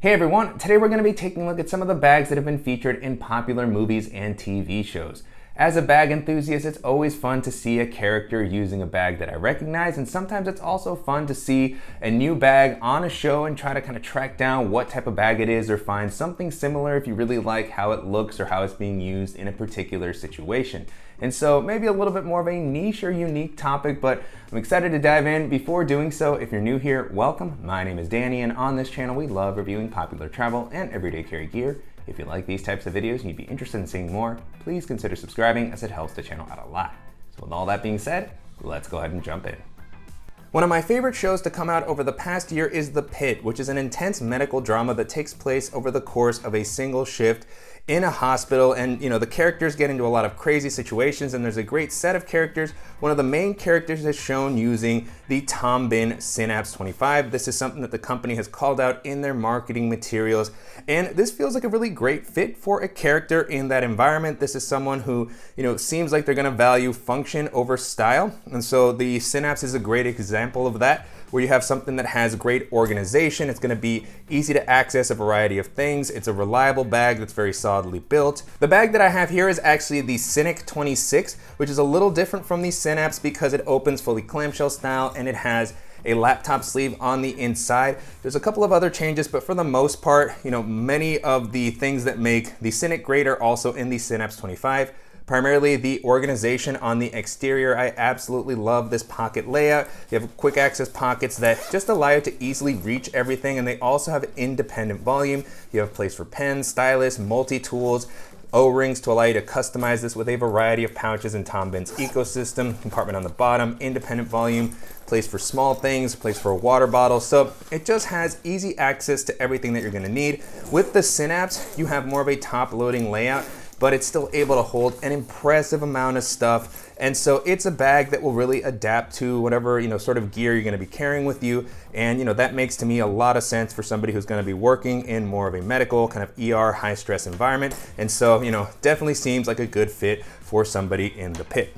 Hey everyone, today we're going to be taking a look at some of the bags that have been featured in popular movies and TV shows. As a bag enthusiast, it's always fun to see a character using a bag that I recognize, and sometimes it's also fun to see a new bag on a show and try to kind of track down what type of bag it is or find something similar if you really like how it looks or how it's being used in a particular situation. And so maybe a little bit more of a niche or unique topic, but I'm excited to dive in. Before doing so, if you're new here, welcome. My name is Danny, and on this channel we love reviewing popular travel and everyday carry gear. If you like these types of videos and you'd be interested in seeing more, please consider subscribing as it helps the channel out a lot. So with all that being said, let's go ahead and jump in. One of my favorite shows to come out over the past year is The Pitt, which is an intense medical drama that takes place over the course of a single shift in a hospital. And the characters get into a lot of crazy situations, and there's a great set of characters. One of the main characters is shown using the Tom Bin Synapse 25. This is something that the company has called out in their marketing materials, and this feels like a really great fit for a character in that environment. This is someone who seems like they're going to value function over style, and so the Synapse is a great example of that, where you have something that has great organization. It's going to be easy to access a variety of things. It's a reliable bag that's very solidly built. The bag that I have here is actually the Synik 26, which is a little different from the Synapse because it opens fully clamshell style and it has a laptop sleeve on the inside. There's a couple of other changes, but for the most part, many of the things that make the Synik great are also in the Synapse 25. Primarily the organization on the exterior. I absolutely love this pocket layout. You have quick access pockets that just allow you to easily reach everything, and they also have independent volume. You have place for pens, stylus, multi-tools, O-rings to allow you to customize this with a variety of pouches in Tom Bin's ecosystem. Compartment on the bottom, independent volume, place for small things, place for a water bottle. So it just has easy access to everything that you're gonna need. With the Synapse, you have more of a top-loading layout, but it's still able to hold an impressive amount of stuff. And so it's a bag that will really adapt to whatever sort of gear you're gonna be carrying with you. And that makes to me a lot of sense for somebody who's gonna be working in more of a medical kind of ER high stress environment. And so, definitely seems like a good fit for somebody in the pit.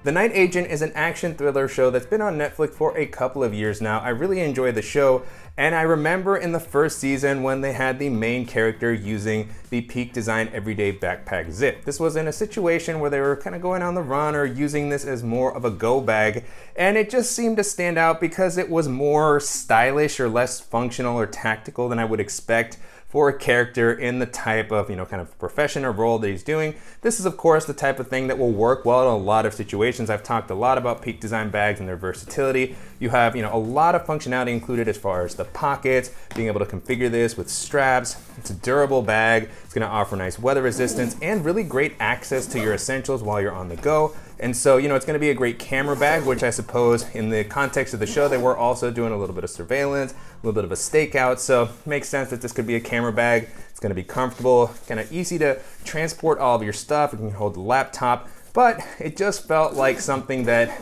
The Night Agent is an action thriller show that's been on Netflix for a couple of years now. I really enjoy the show, and I remember in the first season when they had the main character using the Peak Design Everyday Backpack Zip. This was in a situation where they were kind of going on the run or using this as more of a go bag, and it just seemed to stand out because it was more stylish or less functional or tactical than I would expect for a character in the type of kind of profession or role that he's doing. This is of course the type of thing that will work well in a lot of situations. I've talked a lot about Peak Design bags and their versatility. You have a lot of functionality included as far as the pockets, being able to configure this with straps. It's a durable bag. It's going to offer nice weather resistance and really great access to your essentials while you're on the go. And so, it's going to be a great camera bag, which I suppose in the context of the show, they were also doing a little bit of surveillance, a little bit of a stakeout. So it makes sense that this could be a camera bag. It's going to be comfortable, kind of easy to transport all of your stuff. It can hold the laptop, but it just felt like something that,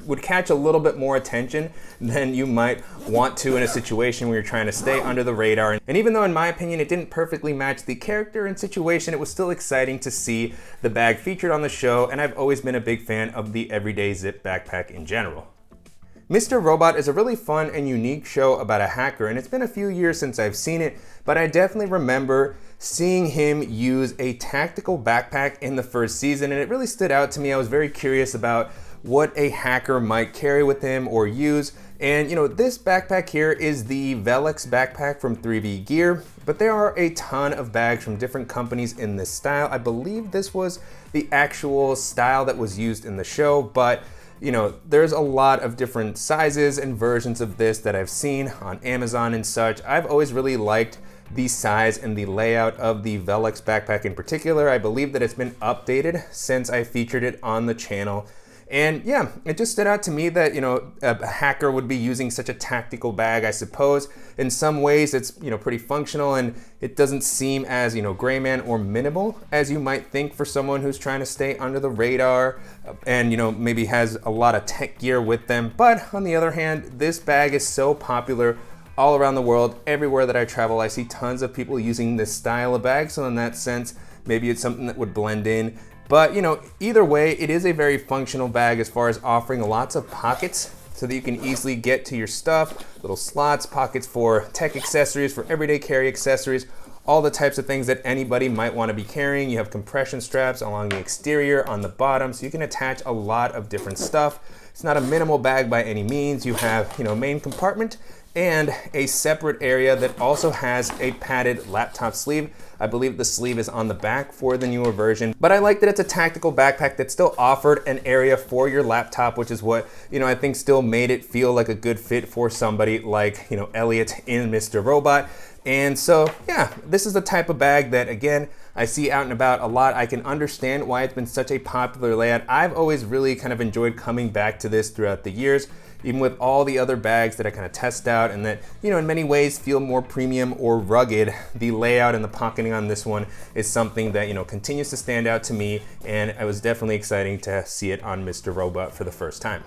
would catch a little bit more attention than you might want to in a situation where you're trying to stay under the radar. And even though in my opinion it didn't perfectly match the character and situation, it was still exciting to see the bag featured on the show, and I've always been a big fan of the everyday zip backpack in general. Mr. Robot is a really fun and unique show about a hacker, and it's been a few years since I've seen it, but I definitely remember seeing him use a tactical backpack in the first season, and it really stood out to me. I was very curious about what a hacker might carry with him or use. And this backpack here is the Velox backpack from 3V Gear, but there are a ton of bags from different companies in this style. I believe this was the actual style that was used in the show, but there's a lot of different sizes and versions of this that I've seen on Amazon and such. I've always really liked the size and the layout of the Velox backpack in particular. I believe that it's been updated since I featured it on the channel. And yeah, it just stood out to me that, a hacker would be using such a tactical bag. I suppose in some ways it's, pretty functional, and it doesn't seem as, gray man or minimal as you might think for someone who's trying to stay under the radar and, maybe has a lot of tech gear with them. But on the other hand, this bag is so popular all around the world. Everywhere that I travel, I see tons of people using this style of bag. So in that sense, maybe it's something that would blend in. But either way, it is a very functional bag as far as offering lots of pockets. so that you can easily get to your stuff. Little slots, pockets for tech accessories, for everyday carry accessories, all the types of things that anybody might want to be carrying. You have compression straps along the exterior, on the bottom, so you can attach a lot of different stuff. It's not a minimal bag by any means. You have, main compartment and a separate area that also has a padded laptop sleeve. I believe the sleeve is on the back for the newer version, but I like that it's a tactical backpack that still offered an area for your laptop, which is what, I think still made it feel like a good fit for somebody like, Elliot in Mr. Robot. And so, yeah, this is the type of bag that, again, I see out and about a lot. I can understand why it's been such a popular layout. I've always really kind of enjoyed coming back to this throughout the years, even with all the other bags that I kind of test out and that, in many ways feel more premium or rugged. The layout and the pocketing on this one is something that, continues to stand out to me, and it was definitely exciting to see it on Mr. Robot for the first time.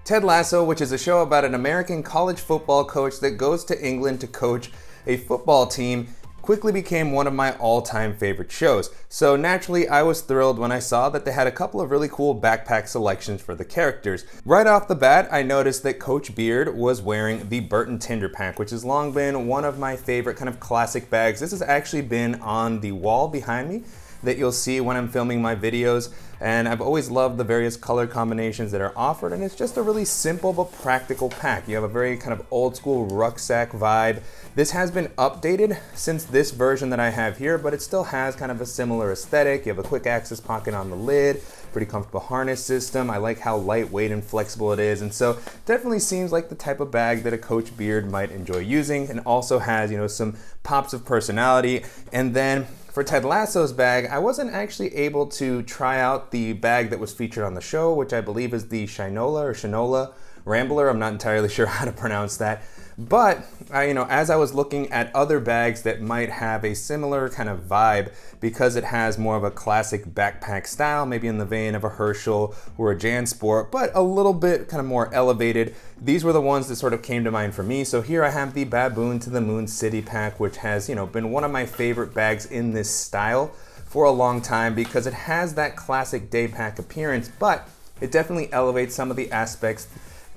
Ted Lasso, which is a show about an American college football coach that goes to England to coach a football team, quickly became one of my all-time favorite shows. So naturally, I was thrilled when I saw that they had a couple of really cool backpack selections for the characters. Right off the bat, I noticed that Coach Beard was wearing the Burton Tinder pack, which has long been one of my favorite kind of classic bags. This has actually been on the wall behind me that you'll see when I'm filming my videos, and I've always loved the various color combinations that are offered, and it's just a really simple but practical pack. You have a very kind of old school rucksack vibe. This has been updated since this version that I have here, but it still has kind of a similar aesthetic. You have a quick access pocket on the lid, pretty comfortable harness system. I like how lightweight and flexible it is, and so definitely seems like the type of bag that a Coach Beard might enjoy using, and also has, some pops of personality. And then for Ted Lasso's bag, I wasn't actually able to try out the bag that was featured on the show, which I believe is the Shinola Rambler. I'm not entirely sure how to pronounce that. But as I was looking at other bags that might have a similar kind of vibe, because it has more of a classic backpack style, maybe in the vein of a Herschel or a JanSport, but a little bit kind of more elevated, these were the ones that sort of came to mind for me. So here I have the Baboon to the Moon City pack, which has been one of my favorite bags in this style for a long time, because it has that classic day pack appearance, but it definitely elevates some of the aspects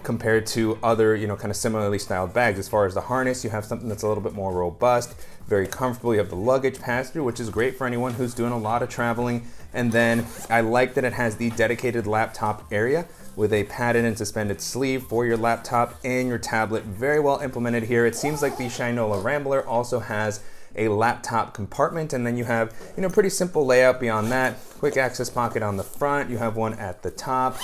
compared to other, kind of similarly styled bags. As far as the harness, you have something that's a little bit more robust, very comfortable. You have the luggage pass-through, which is great for anyone who's doing a lot of traveling. And then I like that it has the dedicated laptop area with a padded and suspended sleeve for your laptop and your tablet. Very well implemented here. It seems like the Shinola Rambler also has a laptop compartment, and then you have, pretty simple layout beyond that. Quick access pocket on the front, you have one at the top,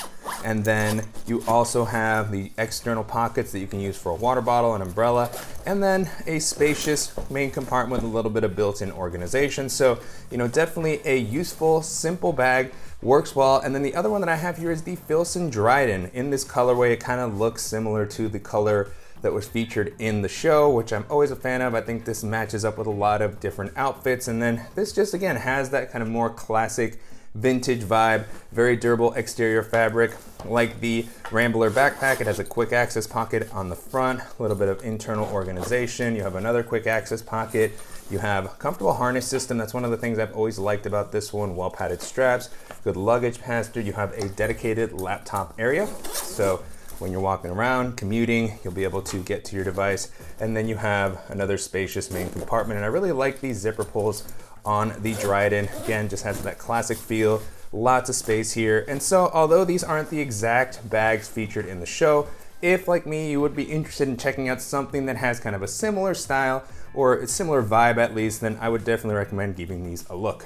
and then you also have the external pockets that you can use for a water bottle, an umbrella, and then a spacious main compartment with a little bit of built-in organization. So, definitely a useful, simple bag, works well. And then the other one that I have here is the Filson Dryden. In this colorway, it kind of looks similar to the color that was featured in the show, which I'm always a fan of. I think this matches up with a lot of different outfits. And then this just, again, has that kind of more classic vintage vibe, very durable exterior fabric. Like the Rambler backpack, it has a quick access pocket on the front, a little bit of internal organization. You have another quick access pocket. You have a comfortable harness system. That's one of the things I've always liked about this one. Well padded straps, good luggage pass-through. You have a dedicated laptop area. So when you're walking around, commuting, you'll be able to get to your device. And then you have another spacious main compartment. And I really like these zipper pulls on the Dryden. Again, just has that classic feel, lots of space here. And so although these aren't the exact bags featured in the show, if like me, you would be interested in checking out something that has kind of a similar style or a similar vibe at least, then I would definitely recommend giving these a look.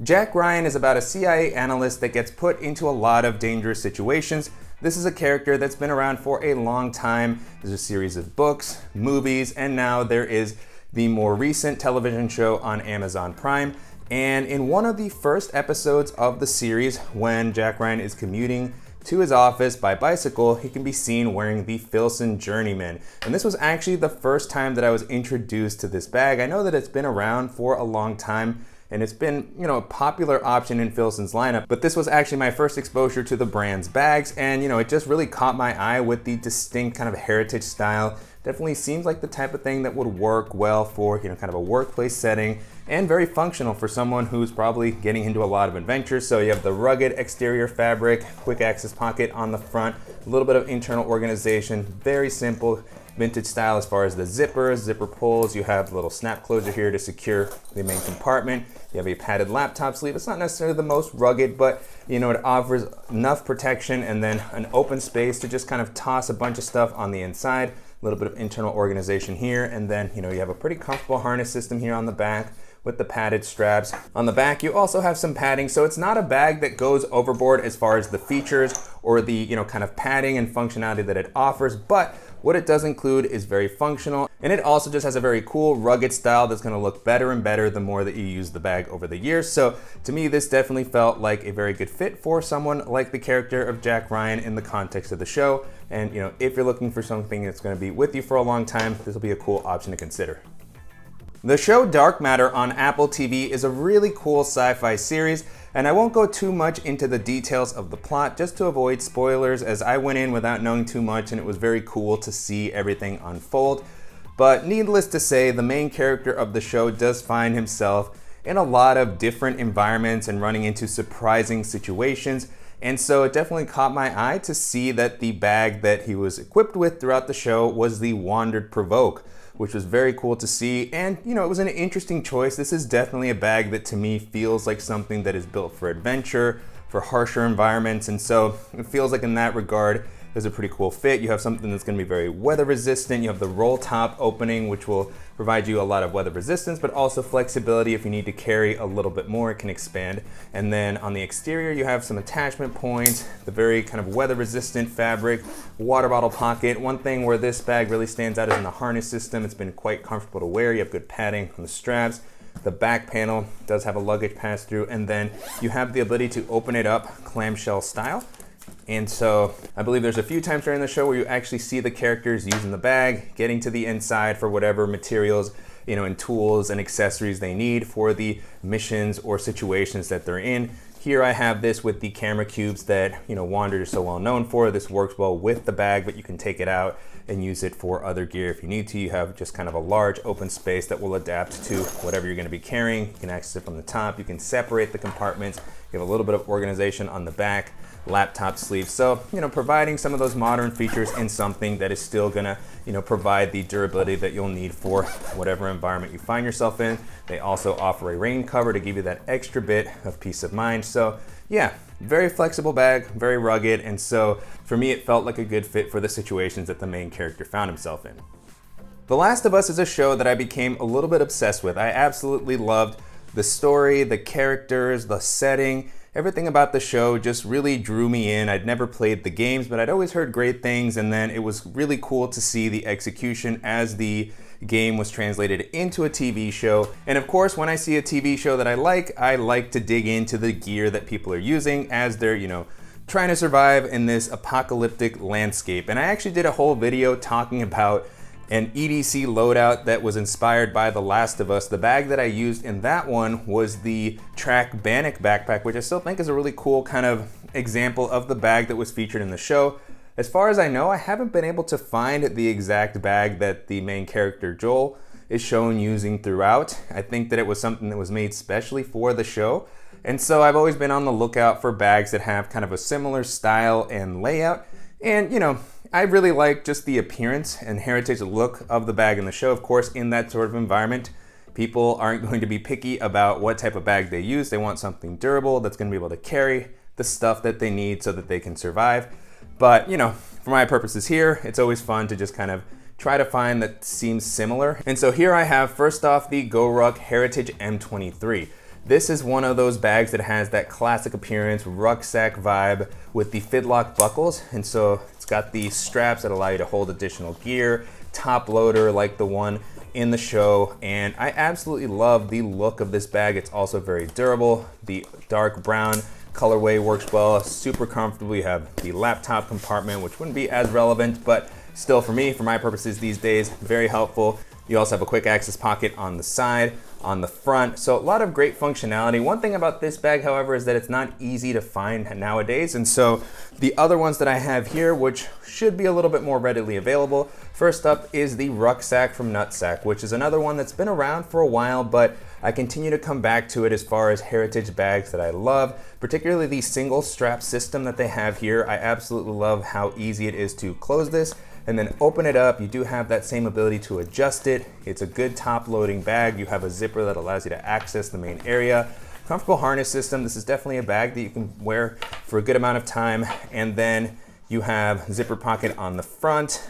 Jack Ryan is about a CIA analyst that gets put into a lot of dangerous situations. This is a character that's been around for a long time. There's a series of books, movies, and now there is the more recent television show on Amazon Prime. And in one of the first episodes of the series, when Jack Ryan is commuting to his office by bicycle, he can be seen wearing the Filson Journeyman. And this was actually the first time that I was introduced to this bag. I know that it's been around for a long time, and it's been, a popular option in Filson's lineup, but this was actually my first exposure to the brand's bags, and it just really caught my eye with the distinct kind of heritage style, definitely seems like the type of thing that would work well for, kind of a workplace setting, and very functional for someone who's probably getting into a lot of adventures. So you have the rugged exterior fabric, quick access pocket on the front, a little bit of internal organization, very simple vintage style as far as the zippers, zipper pulls. You have a little snap closure here to secure the main compartment. You have a padded laptop sleeve. It's not necessarily the most rugged, but it offers enough protection, and then an open space to just kind of toss a bunch of stuff on the inside. A little bit of internal organization here, and then you have a pretty comfortable harness system here on the back with the padded straps. On the back, you also have some padding, so it's not a bag that goes overboard as far as the features or the kind of padding and functionality that it offers, but what it does include is very functional, and it also just has a very cool rugged style that's going to look better and better the more that you use the bag over the years. So to me, this definitely felt like a very good fit for someone like the character of Jack Ryan in the context of the show. And if you're looking for something that's going to be with you for a long time, this will be a cool option to consider. The show Dark Matter on Apple TV is a really cool sci-fi series, and I won't go too much into the details of the plot just to avoid spoilers, as I went in without knowing too much and it was very cool to see everything unfold. But needless to say, the main character of the show does find himself in a lot of different environments and running into surprising situations. And so it definitely caught my eye to see that the bag that he was equipped with throughout the show was the Wandrd Provoke, which was very cool to see. And it was an interesting choice. This is definitely a bag that to me feels like something that is built for adventure, for harsher environments. And so it feels like in that regard, there's a pretty cool fit. You have something that's gonna be very weather resistant. You have the roll top opening, which will provide you a lot of weather resistance, but also flexibility. If you need to carry a little bit more, it can expand. And then on the exterior, you have some attachment points, the very kind of weather resistant fabric, water bottle pocket. One thing where this bag really stands out is in the harness system. It's been quite comfortable to wear. You have good padding on the straps. The back panel does have a luggage pass through, and then you have the ability to open it up clamshell style. And so I believe there's a few times during the show where you actually see the characters using the bag, getting to the inside for whatever materials, and tools and accessories they need for the missions or situations that they're in. Here I have this with the camera cubes that, Wandrd is so well known for. This works well with the bag, but you can take it out and use it for other gear if you need to. You have just kind of a large open space that will adapt to whatever you're going to be carrying. You can access it from the top. You can separate the compartments. You have a little bit of organization on the back, laptop sleeve. So, providing some of those modern features in something that is still gonna, provide the durability that you'll need for whatever environment you find yourself in. They also offer a rain cover to give you that extra bit of peace of mind. So yeah, very flexible bag, very rugged. And so for me, it felt like a good fit for the situations that the main character found himself in. The Last of Us is a show that I became a little bit obsessed with. I absolutely loved the story, the characters, the setting. Everything about the show just really drew me in. I'd never played the games, but I'd always heard great things, and then it was really cool to see the execution as the game was translated into a TV show. And of course, when I see a TV show that I like to dig into the gear that people are using as they're, trying to survive in this apocalyptic landscape. And I actually did a whole video talking about an EDC loadout that was inspired by The Last of Us. The bag that I used in that one was the Track Bannock backpack, which I still think is a really cool kind of example of the bag that was featured in the show. As far as I know, I haven't been able to find the exact bag that the main character Joel is shown using throughout. I think that it was something that was made specially for the show. And so I've always been on the lookout for bags that have kind of a similar style and layout. And I really like just the appearance and heritage look of the bag in the show. Of course, in that sort of environment, people aren't going to be picky about what type of bag they use. They want something durable that's going to be able to carry the stuff that they need so that they can survive. But, for my purposes here, it's always fun to just kind of try to find that seems similar. And so here I have, first off, the GoRuck Heritage M23. This is one of those bags that has that classic appearance, rucksack vibe with the fidlock buckles. And so it's got the straps that allow you to hold additional gear, top loader like the one in the show. And I absolutely love the look of this bag. It's also very durable. The dark brown colorway works well, super comfortable. You have the laptop compartment, which wouldn't be as relevant, but still for me, for my purposes these days, very helpful. You also have a quick access pocket on the side, on the front, so a lot of great functionality. One thing about this bag, however, is that it's not easy to find nowadays, and so the other ones that I have here, which should be a little bit more readily available. First up is the Rucksack from Nutsack, which is another one that's been around for a while, but I continue to come back to it as far as heritage bags that I love, particularly the single strap system that they have here. I absolutely love how easy it is to close this and then open it up. You do have that same ability to adjust it. It's a good top loading bag. You have a zipper that allows you to access the main area. Comfortable harness system. This is definitely a bag that you can wear for a good amount of time. And then you have zipper pocket on the front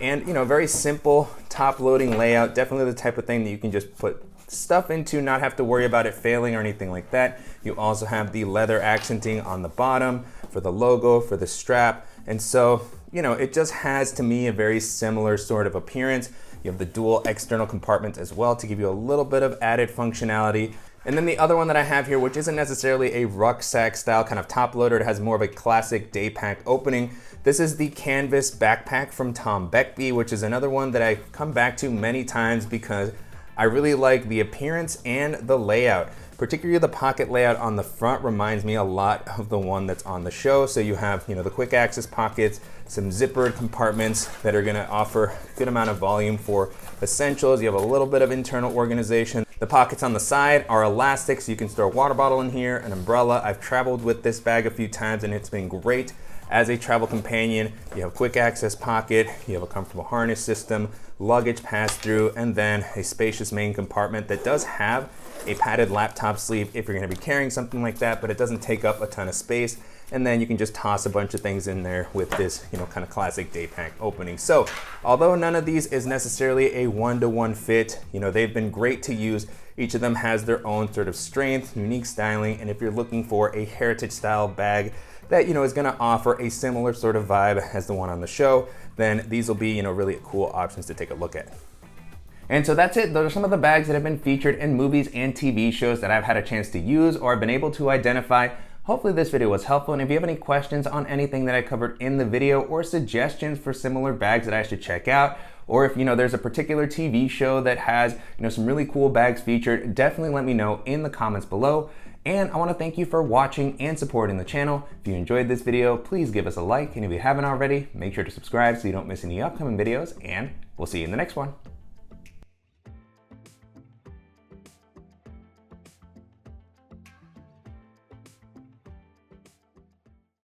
and very simple top loading layout. Definitely the type of thing that you can just put stuff into, not have to worry about it failing or anything like that. You also have the leather accenting on the bottom for the logo, for the strap. And so, it just has, to me, a very similar sort of appearance. You have the dual external compartments as well to give you a little bit of added functionality. And then the other one that I have here, which isn't necessarily a rucksack style kind of top loader, it has more of a classic day pack opening. This is the canvas backpack from Tom Beckby, which is another one that I come back to many times because I really like the appearance and the layout. Particularly the pocket layout on the front reminds me a lot of the one that's on the show. So you have, the quick access pockets, some zippered compartments that are gonna offer a good amount of volume for essentials. You have a little bit of internal organization. The pockets on the side are elastic, so you can store a water bottle in here, an umbrella. I've traveled with this bag a few times and it's been great as a travel companion. You have a quick access pocket, you have a comfortable harness system, luggage pass-through, and then a spacious main compartment that does have a padded laptop sleeve if you're gonna be carrying something like that, but it doesn't take up a ton of space. And then you can just toss a bunch of things in there with this, kind of classic day pack opening. So although none of these is necessarily a one-to-one fit, they've been great to use. Each of them has their own sort of strength, unique styling, and if you're looking for a heritage style bag that is going to offer a similar sort of vibe as the one on the show, then these will be really cool options to take a look at. And so that's it. Those are some of the bags that have been featured in movies and TV shows that I've had a chance to use or been able to identify. Hopefully this video was helpful, and if you have any questions on anything that I covered in the video or suggestions for similar bags that I should check out, or if there's a particular TV show that has some really cool bags featured, definitely let me know in the comments below. And I want to thank you for watching and supporting the channel. If you enjoyed this video, please give us a like, and if you haven't already, make sure to subscribe so you don't miss any upcoming videos, and we'll see you in the next one.